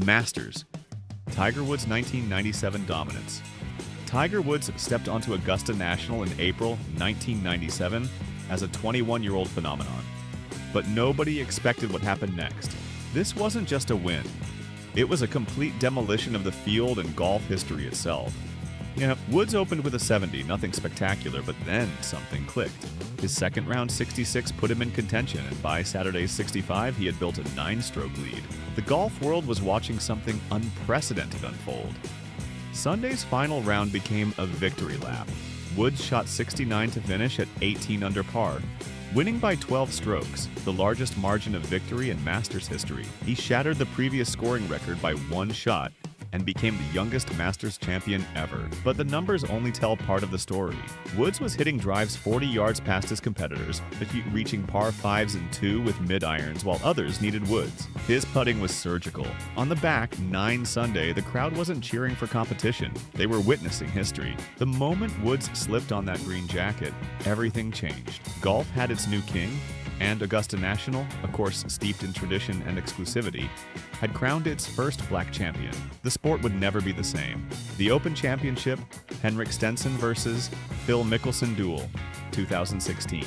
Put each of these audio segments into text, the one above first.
The Masters. Tiger Woods' 1997 dominance. Tiger Woods stepped onto Augusta National in April 1997 as a 21-year-old phenomenon. But nobody expected what happened next. This wasn't just a win. It was a complete demolition of the field and golf history itself. Yeah, Woods opened with a 70, nothing spectacular, but then something clicked. His second round 66 put him in contention, and by Saturday's 65, he had built a 9-stroke lead. The golf world was watching something unprecedented unfold. Sunday's final round became a victory lap. Woods shot 69 to finish at 18 under par, winning by 12 strokes, the largest margin of victory in Masters history. He shattered the previous scoring record by 1 shot and became the youngest Masters champion ever. But the numbers only tell part of the story. Woods was hitting drives 40 yards past his competitors, reaching par 5s and 2 with mid-irons while others needed woods. His putting was surgical. On the back 9 Sunday, the crowd wasn't cheering for competition. They were witnessing history. The moment Woods slipped on that green jacket, everything changed. Golf had its new king, and Augusta National, of course steeped in tradition and exclusivity, had crowned its first black champion. The sport would never be the same. The Open Championship, Henrik Stenson versus Phil Mickelson duel, 2016.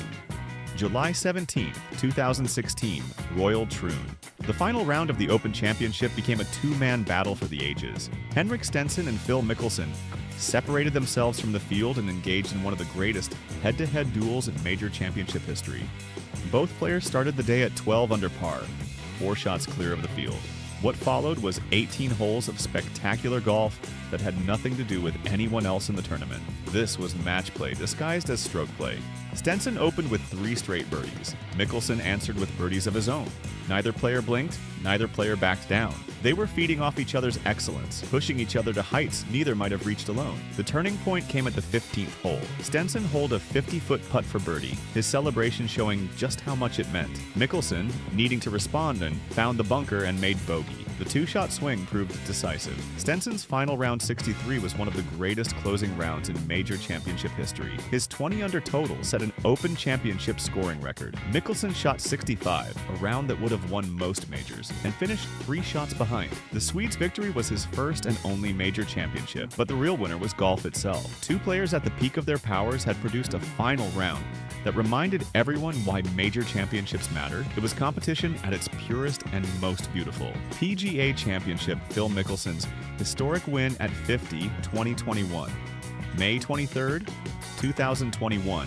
July 17, 2016, Royal Troon. The final round of the Open Championship became a 2-man battle for the ages. Henrik Stenson and Phil Mickelson separated themselves from the field and engaged in one of the greatest head-to-head duels in major championship history. Both players started the day at 12 under par, 4 shots clear of the field. What followed was 18 holes of spectacular golf that had nothing to do with anyone else in the tournament. This was match play disguised as stroke play. Stenson opened with 3 straight birdies. Mickelson answered with birdies of his own. Neither player blinked, neither player backed down. They were feeding off each other's excellence, pushing each other to heights neither might have reached alone. The turning point came at the 15th hole. Stenson holed a 50-foot putt for birdie, his celebration showing just how much it meant. Mickelson, needing to respond, and found the bunker and made bogey. The 2-shot swing proved decisive. Stenson's final round 63 was one of the greatest closing rounds in major championship history. His 20-under total set an Open Championship scoring record. Mickelson shot 65, a round that would have won most majors, and finished 3 shots behind. The Swede's victory was his first and only major championship, but the real winner was golf itself. 2 players at the peak of their powers had produced a final round that reminded everyone why major championships matter. It was competition at its purest and most beautiful. PGA Championship Phil Mickelson's historic win at 50, 2021. May 23rd, 2021,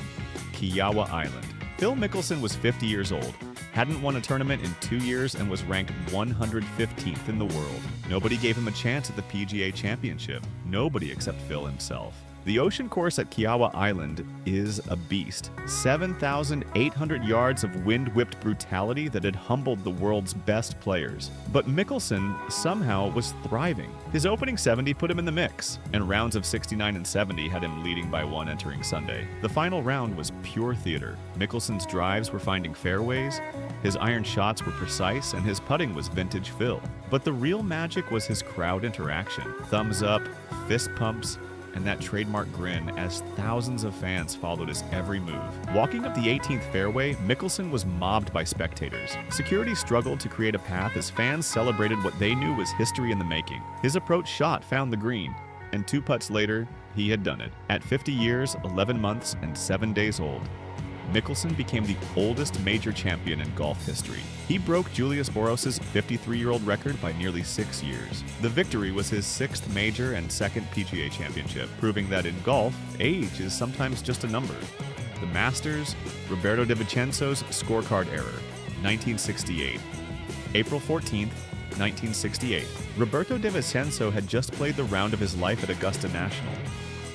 Kiawah Island. Phil Mickelson was 50 years old, hadn't won a tournament in 2 years, and was ranked 115th in the world. Nobody gave him a chance at the PGA Championship. Nobody except Phil himself. The ocean course at Kiawah Island is a beast. 7,800 yards of wind-whipped brutality that had humbled the world's best players. But Mickelson somehow was thriving. His opening 70 put him in the mix, and rounds of 69 and 70 had him leading by 1 entering Sunday. The final round was pure theater. Mickelson's drives were finding fairways, his iron shots were precise, and his putting was vintage Phil. But the real magic was his crowd interaction. Thumbs up, fist pumps, and that trademark grin as thousands of fans followed his every move. Walking up the 18th fairway, Mickelson was mobbed by spectators. Security struggled to create a path as fans celebrated what they knew was history in the making. His approach shot found the green, and 2 putts later, he had done it. At 50 years, 11 months, and 7 days old, Mickelson became the oldest major champion in golf history. He broke Julius Boros' 53-year-old record by nearly 6 years. The victory was his 6th major and 2nd PGA championship, proving that in golf, age is sometimes just a number. The Masters, Roberto de Vicenzo's scorecard error, 1968. April 14th, 1968. Roberto de Vicenzo had just played the round of his life at Augusta National,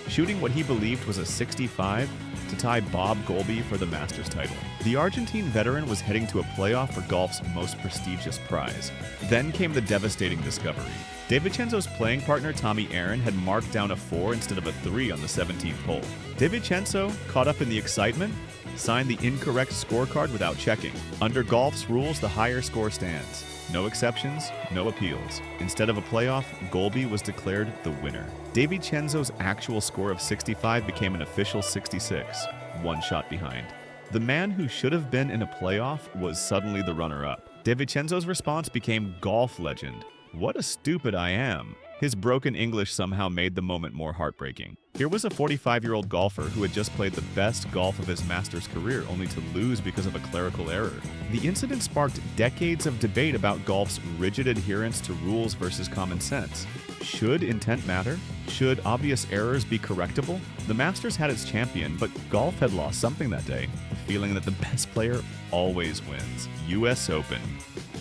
shooting what he believed was a 65 to tie Bob Golby for the Masters title. The Argentine veteran was heading to a playoff for golf's most prestigious prize. Then came the devastating discovery. De Vicenzo's playing partner Tommy Aaron had marked down a 4 instead of a 3 on the 17th hole. De Vicenzo, caught up in the excitement, signed the incorrect scorecard without checking. Under golf's rules, the higher score stands. No exceptions, no appeals. Instead of a playoff, Golby was declared the winner. De Vicenzo's actual score of 65 became an official 66, 1 shot behind. The man who should have been in a playoff was suddenly the runner-up. De Vicenzo's response became golf legend. "What a stupid I am." His broken English somehow made the moment more heartbreaking. Here was a 45-year-old golfer who had just played the best golf of his Masters career only to lose because of a clerical error. The incident sparked decades of debate about golf's rigid adherence to rules versus common sense. Should intent matter? Should obvious errors be correctable? The Masters had its champion, but golf had lost something that day, the feeling that the best player always wins. US Open.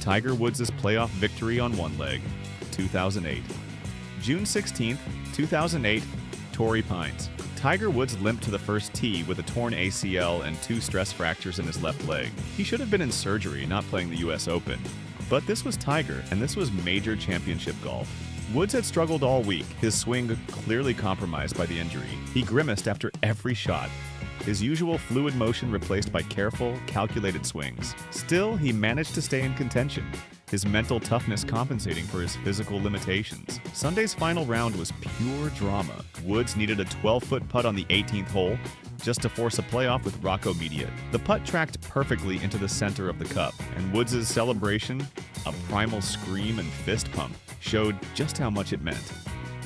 Tiger Woods' playoff victory on one leg. 2008. June 16, 2008, Torrey Pines. Tiger Woods limped to the first tee with a torn ACL and 2 stress fractures in his left leg. He should have been in surgery, not playing the US Open. But this was Tiger, and this was major championship golf. Woods had struggled all week, his swing clearly compromised by the injury. He grimaced after every shot, his usual fluid motion replaced by careful, calculated swings. Still, he managed to stay in contention, his mental toughness compensating for his physical limitations. Sunday's final round was pure drama. Woods needed a 12-foot putt on the 18th hole just to force a playoff with Rocco Mediate. The putt tracked perfectly into the center of the cup, and Woods' celebration, a primal scream and fist pump, showed just how much it meant.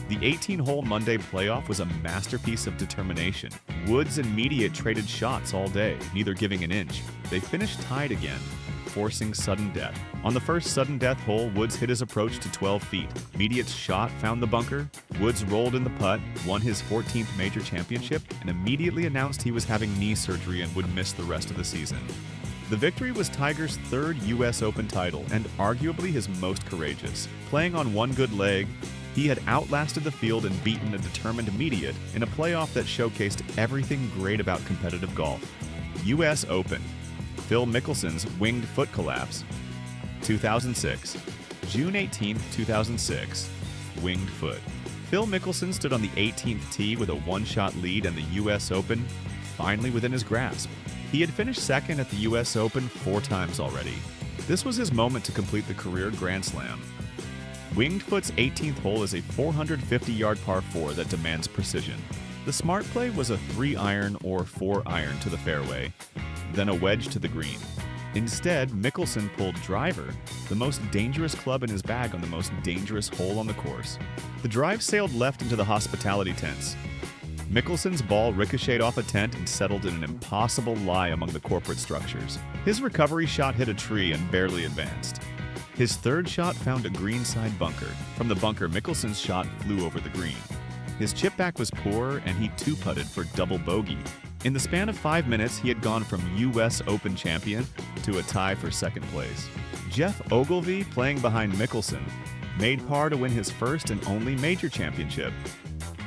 The 18-hole Monday playoff was a masterpiece of determination. Woods and Mediate traded shots all day, neither giving an inch. They finished tied again, forcing sudden death. On the first sudden death hole, Woods hit his approach to 12 feet. Mediate's shot found the bunker. Woods rolled in the putt, won his 14th major championship, and immediately announced he was having knee surgery and would miss the rest of the season. The victory was Tiger's 3rd US Open title and arguably his most courageous. Playing on one good leg, he had outlasted the field and beaten a determined Mediate in a playoff that showcased everything great about competitive golf. US Open. Phil Mickelson's winged foot collapse. 2006. June 18, 2006. Winged foot. Phil Mickelson stood on the 18th tee with a one-shot lead and the US Open finally within his grasp. He had finished second at the US Open 4 times already. This was his moment to complete the career Grand Slam. Winged foot's 18th hole is a 450-yard par 4 that demands precision. The smart play was a 3-iron or 4-iron to the fairway, then a wedge to the green. Instead, Mickelson pulled driver, the most dangerous club in his bag on the most dangerous hole on the course. The drive sailed left into the hospitality tents. Mickelson's ball ricocheted off a tent and settled in an impossible lie among the corporate structures. His recovery shot hit a tree and barely advanced. His 3rd shot found a greenside bunker. From the bunker, Mickelson's shot flew over the green. His chip back was poor, and he 2-putted for double bogey. In the span of 5 minutes, he had gone from US Open champion to a tie for 2nd place. Jeff Ogilvy, playing behind Mickelson, made par to win his first and only major championship.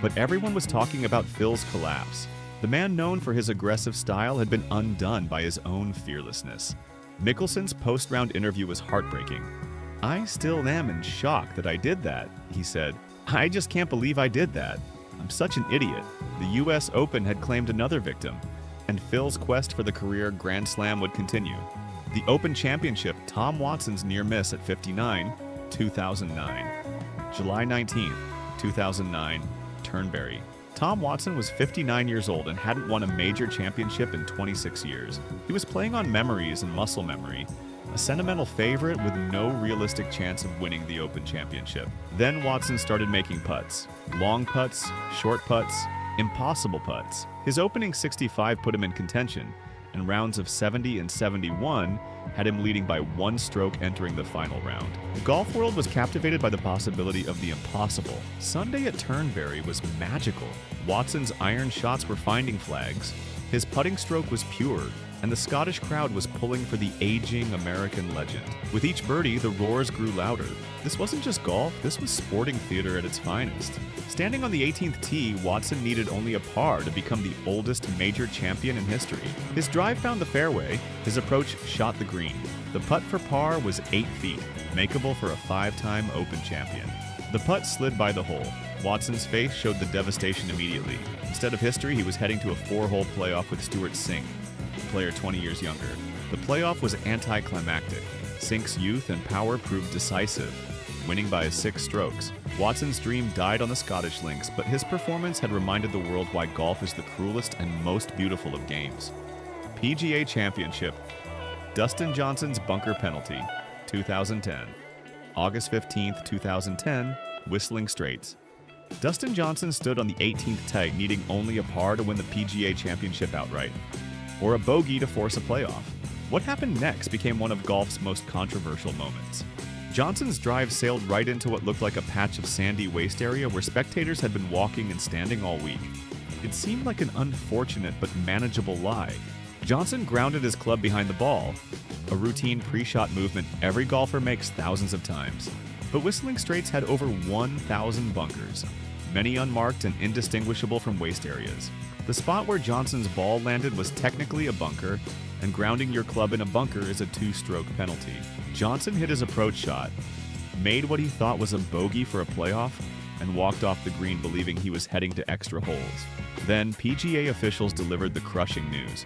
But everyone was talking about Phil's collapse. The man known for his aggressive style had been undone by his own fearlessness. Mickelson's post-round interview was heartbreaking. "I still am in shock that I did that," he said. "I just can't believe I did that. I'm such an idiot." The US Open had claimed another victim, and Phil's quest for the career Grand Slam would continue. The Open Championship, Tom Watson's near miss at 59, 2009. July 19, 2009, Turnberry. Tom Watson was 59 years old and hadn't won a major championship in 26 years. He was playing on memories and muscle memory, a sentimental favorite with no realistic chance of winning the Open Championship. Then Watson started making putts. Long putts, short putts, impossible putts. His opening 65 put him in contention, and rounds of 70 and 71 had him leading by 1 stroke entering the final round. The golf world was captivated by the possibility of the impossible. Sunday at Turnberry was magical. Watson's iron shots were finding flags, his putting stroke was pure, and the Scottish crowd was pulling for the aging American legend. With each birdie, the roars grew louder. This wasn't just golf, this was sporting theater at its finest. Standing on the 18th tee, Watson needed only a par to become the oldest major champion in history. His drive found the fairway, his approach shot the green. The putt for par was 8 feet, makeable for a 5-time Open champion. The putt slid by the hole. Watson's face showed the devastation immediately. Instead of history, he was heading to a 4-hole playoff with Stuart Sink, a player 20 years younger. The playoff was anticlimactic. Sink's youth and power proved decisive, winning by 6 strokes. Watson's dream died on the Scottish links, but his performance had reminded the world why golf is the cruelest and most beautiful of games. PGA Championship, Dustin Johnson's bunker penalty, 2010. August 15, 2010, Whistling Straits. Dustin Johnson stood on the 18th tee, needing only a par to win the PGA Championship outright, or a bogey to force a playoff. What happened next became one of golf's most controversial moments. Johnson's drive sailed right into what looked like a patch of sandy waste area where spectators had been walking and standing all week. It seemed like an unfortunate but manageable lie. Johnson grounded his club behind the ball, a routine pre-shot movement every golfer makes thousands of times. But Whistling Straits had over 1,000 bunkers, many unmarked and indistinguishable from waste areas. The spot where Johnson's ball landed was technically a bunker, and grounding your club in a bunker is a 2-stroke penalty. Johnson hit his approach shot, made what he thought was a bogey for a playoff, and walked off the green believing he was heading to extra holes. Then PGA officials delivered the crushing news.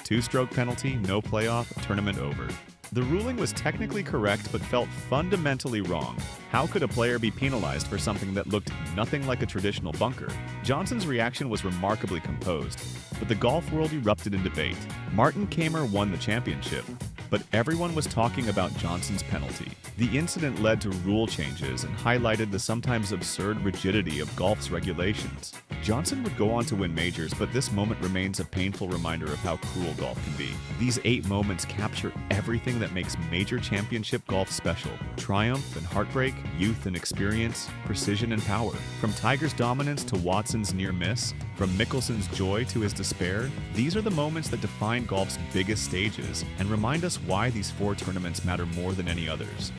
2-stroke penalty, no playoff, tournament over. The ruling was technically correct but felt fundamentally wrong. How could a player be penalized for something that looked nothing like a traditional bunker? Johnson's reaction was remarkably composed, but the golf world erupted in debate. Martin Kaymer won the championship, but everyone was talking about Johnson's penalty. The incident led to rule changes and highlighted the sometimes absurd rigidity of golf's regulations. Johnson would go on to win majors, but this moment remains a painful reminder of how cruel golf can be. These 8 moments capture everything that makes major championship golf special: triumph and heartbreak, youth and experience, precision and power. From Tiger's dominance to Watson's near miss, from Mickelson's joy to his despair, these are the moments that define golf's biggest stages and remind us why these 4 tournaments matter more than any others.